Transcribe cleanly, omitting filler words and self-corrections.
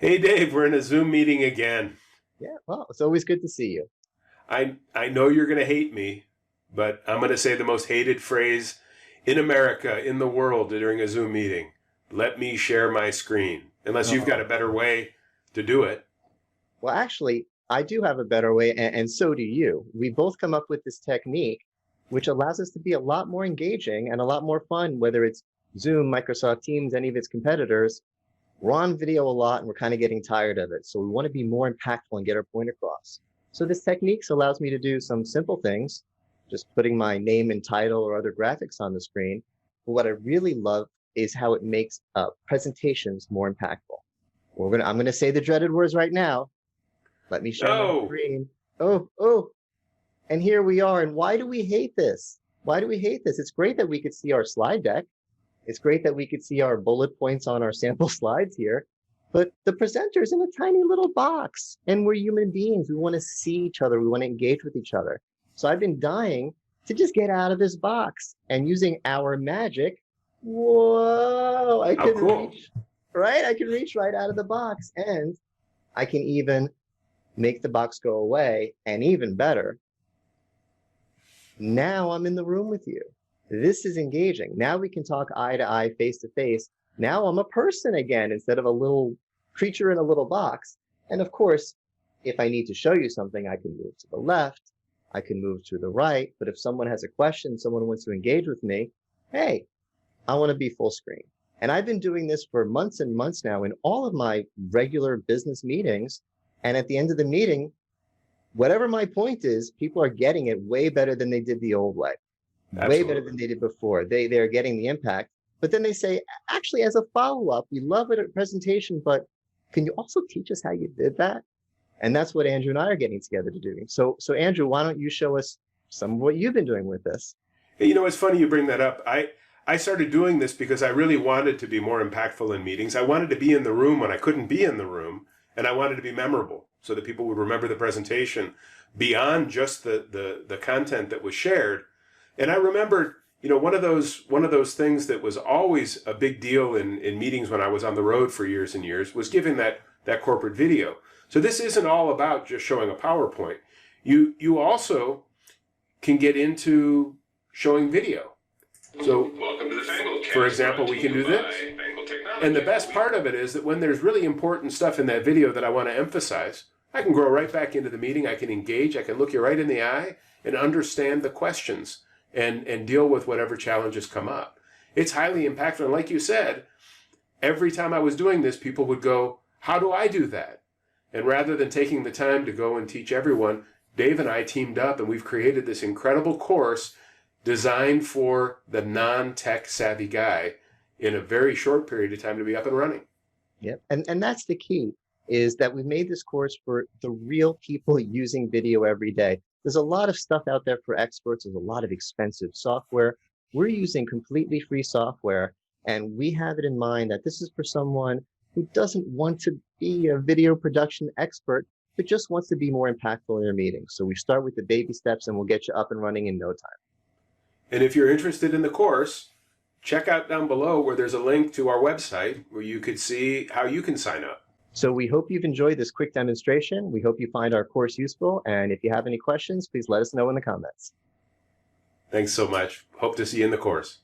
Hey Dave, we're in a Zoom meeting again. Yeah, well, it's always good to see you. I know you're going to hate me, but I'm going to say the most hated phrase in America, in the world during a Zoom meeting. Let me share my screen. Unless you've got a Oh, better way to do it. well, actually, I do have a better way, and so do you. We both come up with this technique, which allows us to be a lot more engaging and a lot more fun, whether it's Zoom, Microsoft Teams, any of its competitors. We're on video a lot and we're kind of getting tired of it. So we want to be more impactful and get our point across. So this technique allows me to do some simple things, just putting my name and title or other graphics on the screen. But what I really love is how it makes presentations more impactful. I'm gonna say the dreaded words right now. Let me share my No! screen. Oh, and here we are. And why do we hate this? Why do we hate this? It's great that we could see our slide deck. It's great that we could see our bullet points on our sample slides here, but the presenter's in a tiny little box, and we're human beings. We want to see each other. We want to engage with each other. So I've been dying to just get out of this box, and using our magic, whoa, I How can cool. reach, right? I can reach right out of the box, and I can even make the box go away, and even better, now I'm in the room with you. This is engaging. Now we can talk eye to eye, face to face. Now I'm a person again instead of a little creature in a little box. And of course, if I need to show you something, I can move to the left, I can move to the right. But if someone has a question, someone wants to engage with me, hey, I want to be full screen. And I've been doing this for months and months now in all of my regular business meetings. And at the end of the meeting, whatever my point is, people are getting it way better than they did the old way, way better Absolutely. than they did before. They're getting the impact. But then they say, actually, as a follow-up, we love it at presentation, but can you also teach us how you did that? And that's what Andrew and I are getting together to do. So Andrew, why don't you show us some of what you've been doing with this? Hey, it's funny you bring that up. I started doing this because I really wanted to be more impactful in meetings. I wanted to be in the room when I couldn't be in the room, and I wanted to be memorable so that people would remember the presentation beyond just the content that was shared. And I remember, one of those things that was always a big deal in meetings when I was on the road for years and years was giving that corporate video. So this isn't all about just showing a PowerPoint. You also can get into showing video. So, Welcome to the Fangled Cast, for example, we can do this. And the best part of it is that when there's really important stuff in that video that I want to emphasize, I can go right back into the meeting. I can engage. I can look you right in the eye and understand the questions and deal with whatever challenges come up. It's highly impactful. And like you said, every time I was doing this, people would go, how do I do that? And rather than taking the time to go and teach everyone, Dave and I teamed up and we've created this incredible course designed for the non-tech savvy guy in a very short period of time to be up and running. Yep. And that's the key, is that we've made this course for the real people using video every day. There's a lot of stuff out there for experts. There's a lot of expensive software. We're using completely free software, and we have it in mind that this is for someone who doesn't want to be a video production expert, but just wants to be more impactful in their meetings. So we start with the baby steps and we'll get you up and running in no time. And if you're interested in the course, check out down below where there's a link to our website where you could see how you can sign up. So we hope you've enjoyed this quick demonstration. We hope you find our course useful. And if you have any questions, please let us know in the comments. Thanks so much. Hope to see you in the course.